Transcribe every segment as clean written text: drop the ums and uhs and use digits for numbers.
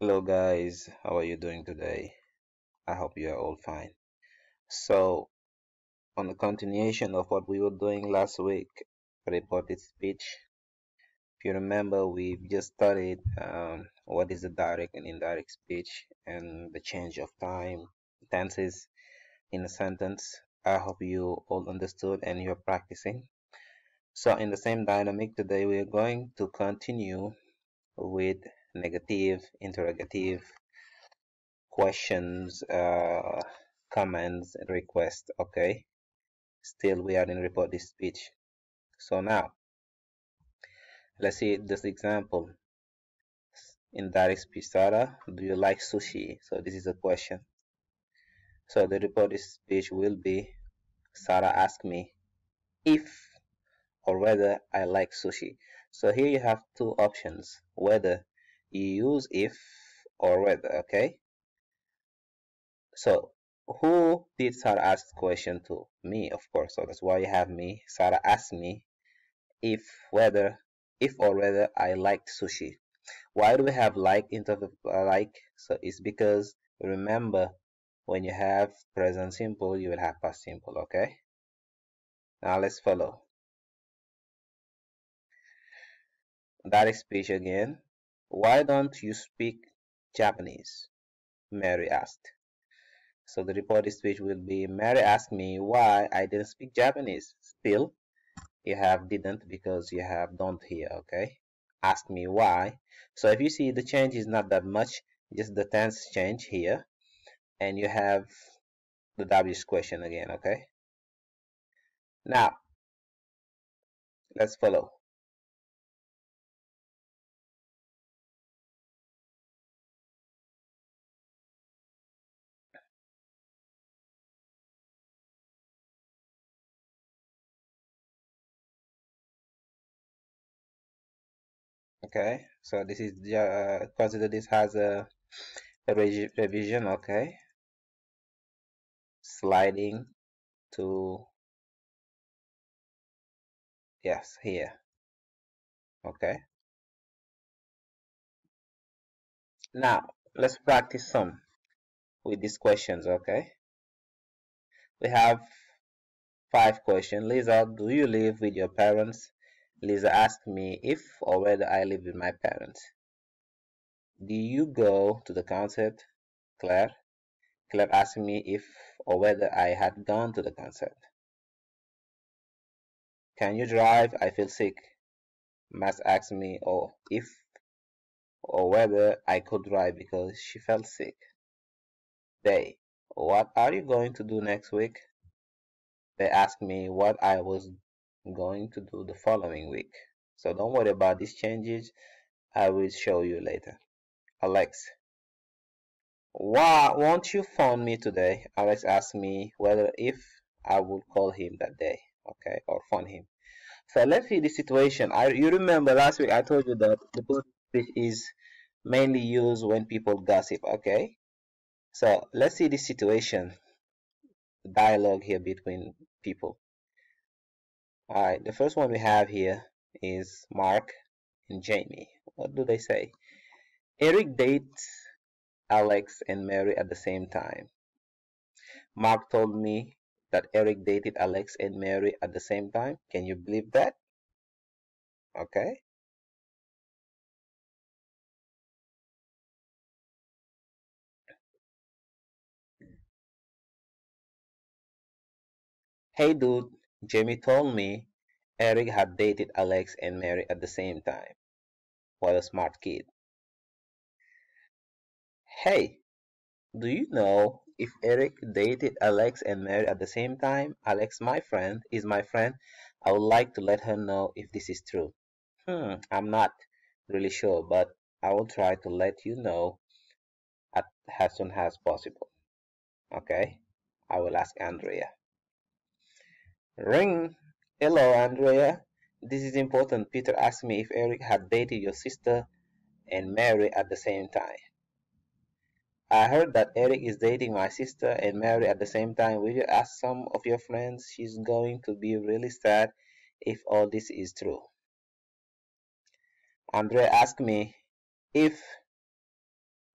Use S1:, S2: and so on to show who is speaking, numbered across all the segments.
S1: Hello guys, how are you doing today? I hope you are all fine. So, on the continuation of what we were doing last week, reported speech. If you remember, we've just studied what is the direct and indirect speech and the change of time, tenses in a sentence. I hope you all understood and you're practicing. So, in the same dynamic, today we are going to continue with negative, interrogative, questions, comments, requests. Okay, still we are in reported speech. So now let's see this example. In direct speech, Sarah, do you like sushi? So this is a question. So the reported speech will be, Sarah asked me if or whether I like sushi. So here you have two options, whether you use if or whether. Okay, so who did Sarah ask the question to? Me, of course. So that's why you have me. Sarah asked me if whether if or whether I liked sushi. Why do we have like instead of like? So it's because remember, when you have present simple, you will have past simple. Okay. Now let's follow. Direct speech again. Why don't you speak Japanese? Mary asked. So the reported speech will be, Mary asked me why I didn't speak Japanese. Still, you have didn't because you have don't here. Okay. Ask me why. So if you see the change is not that much, just the tense change here, and you have the W's question again. Okay. Now let's follow. Okay. So this is consider this as a revision. Okay. Sliding to yes here. Okay. Now let's practice some with these questions. Okay. We have 5 questions. Lisa, do you live with your parents? Lisa asked me if or whether I live with my parents. Do you go to the concert? Claire. Claire asked me if or whether I had gone to the concert. Can you drive? I feel sick. Max asked me if or whether I could drive because she felt sick. They. What are you going to do next week? They asked me what I was going to do the following week. So don't worry about these changes. I will show you later. Alex. Why won't you phone me today? Alex asked me whether if I would call him that day, okay, or phone him. So let's see the situation. You remember last week I told you that the positive speech is mainly used when people gossip, okay? So let's see the situation, the dialogue here between people. All right, the first one we have here is Mark and Jamie. What do they say? Eric dates Alex and Mary at the same time. Mark told me that Eric dated Alex and Mary at the same time. Can you believe that? Okay. Hey dude, Jamie told me Eric had dated Alex and Mary at the same time. What a smart kid. Hey, do you know if Eric dated Alex and Mary at the same time? Alex, is my friend. I would like to let her know if this is true. I'm not really sure, but I will try to let you know as soon as possible. Okay? I will ask Andrea. Ring. Hello, Andrea. This is important. Peter asked me if Eric had dated your sister and Mary at the same time. I heard that Eric is dating my sister and Mary at the same time. Will you ask some of your friends? She's going to be really sad if all this is true. Andrea asked me if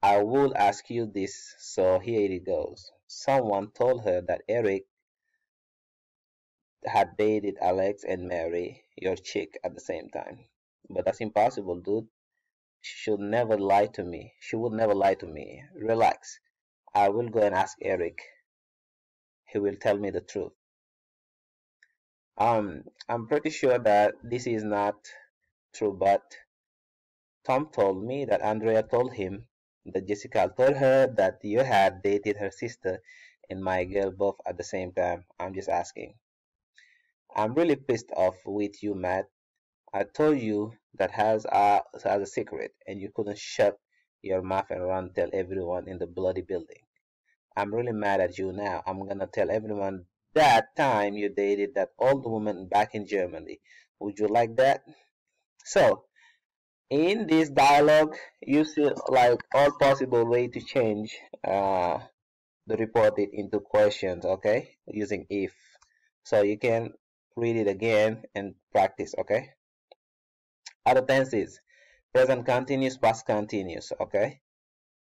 S1: I will ask you this, so here it goes. Someone told her that Eric had dated Alex and Mary, your chick, at the same time. But that's impossible, dude. She should never lie to me. She would never lie to me. Relax. I will go and ask Eric. He will tell me the truth. I'm pretty sure that this is not true, but Tom told me that Andrea told him that Jessica told her that you had dated her sister and my girl both at the same time. I'm just asking. I'm really pissed off with you, Matt. I told you that has a secret, and you couldn't shut your mouth and run tell everyone in the bloody building. I'm really mad at you now. I'm gonna tell everyone that time you dated that old woman back in Germany. Would you like that? So, in this dialogue, you see like all possible way to change the reported into questions, okay? Using if. So you can read it again and practice, okay? Other tenses, present continuous, past continuous, okay?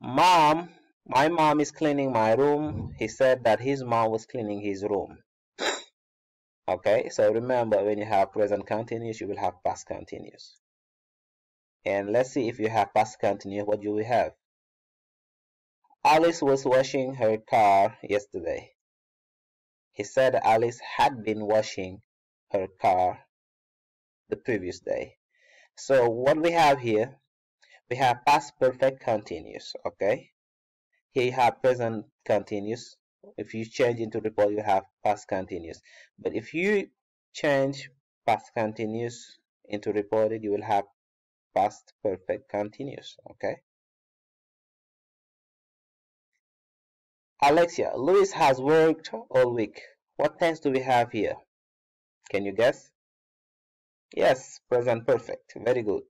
S1: Mom, my mom is cleaning my room. He said that his mom was cleaning his room. Okay, so remember when you have present continuous, you will have past continuous. And let's see if you have past continuous, what you will have. Alice was washing her car yesterday. He said Alice had been washing her car the previous day. So what we have here, we have past perfect continuous, okay? Here you have present continuous. If you change into report, you have past continuous. But if you change past continuous into reported, you will have past perfect continuous, okay? Alexia, Louis has worked all week. What tense do we have here? Can you guess? Yes, present perfect. Very good.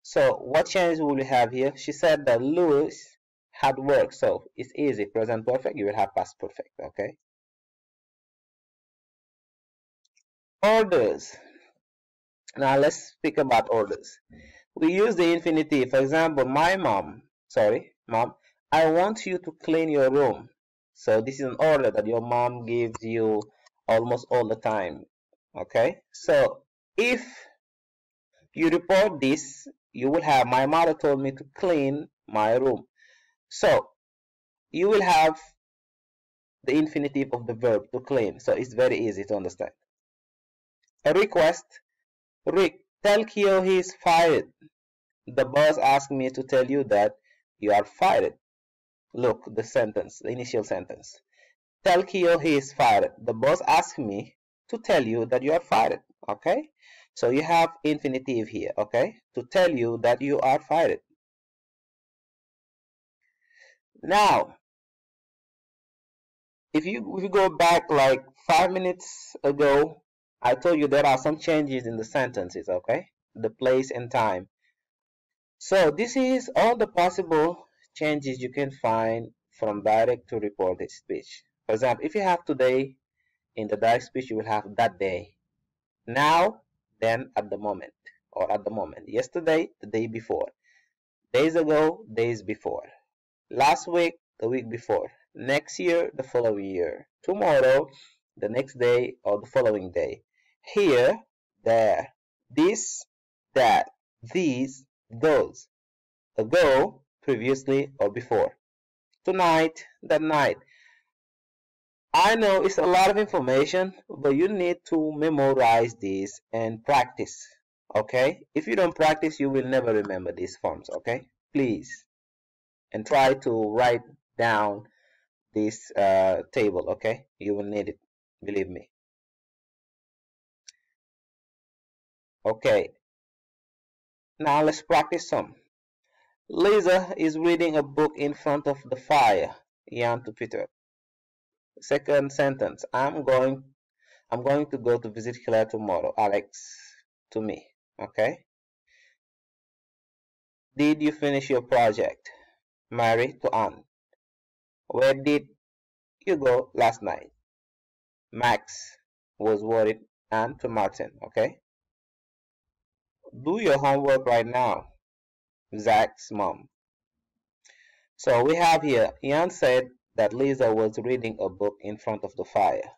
S1: So what change will we have here? She said that Louis had worked, so it's easy. Present perfect, you will have past perfect, okay? Orders. Now let's speak about orders. We use the infinitive. For example, mom, I want you to clean your room. So this is an order that your mom gives you almost all the time. Okay? So if you report this, you will have my mother told me to clean my room. So you will have the infinitive of the verb to clean. So it's very easy to understand. A request. Rick, tell Kyo he's fired. The boss asked me to tell you that you are fired. Look, the sentence, the initial sentence. Tell Kyo he is fired. The boss asked me to tell you that you are fired. Okay? So you have infinitive here, okay? To tell you that you are fired. Now, if you go back like 5 minutes ago, I told you there are some changes in the sentences, okay? The place and time. So this is all the possible changes you can find from direct to reported speech. For example, if you have today in the direct speech, you will have that day. Now, then, at the moment, or at the moment. Yesterday, the day before. Days ago, days before. Last week, the week before. Next year, the following year. Tomorrow, the next day, or the following day. Here, there. This, that. These, those. Ago, previously, or before. Tonight, that night. I know it's a lot of information, but you need to memorize this and practice. Okay? If you don't practice, you will never remember these forms. Okay? Please. And try to write down this table. Okay? You will need it. Believe me. Okay. Now let's practice some. Lisa is reading a book in front of the fire. Jan to Peter. Second sentence. I'm going to go to visit Claire tomorrow. Alex to me. Okay? Did you finish your project? Mary to Anne. Where did you go last night? Max was worried. Anne to Martin. Okay? Do your homework right now. Zach's mom. So we have here, Ian said that Lisa was reading a book in front of the fire.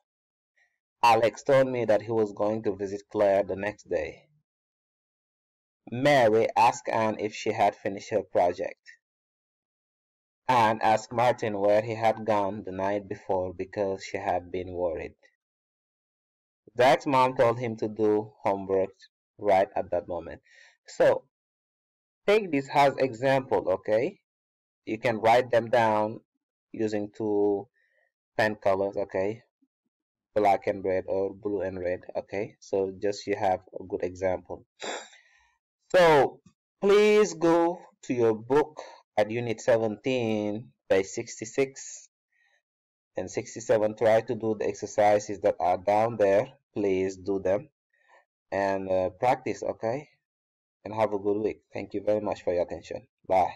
S1: Alex told me that he was going to visit Claire the next day. Mary asked Anne if she had finished her project. Anne asked Martin where he had gone the night before because she had been worried. Jack's mom told him to do homework right at that moment. So take this as example, okay? You can write them down using two pen colors, okay? Black and red or blue and red, okay? So just you have a good example. So please go to your book at Unit 17, page 66 and 67. Try to do the exercises that are down there. Please do them and practice, okay? And have a good week. Thank you very much for your attention. Bye.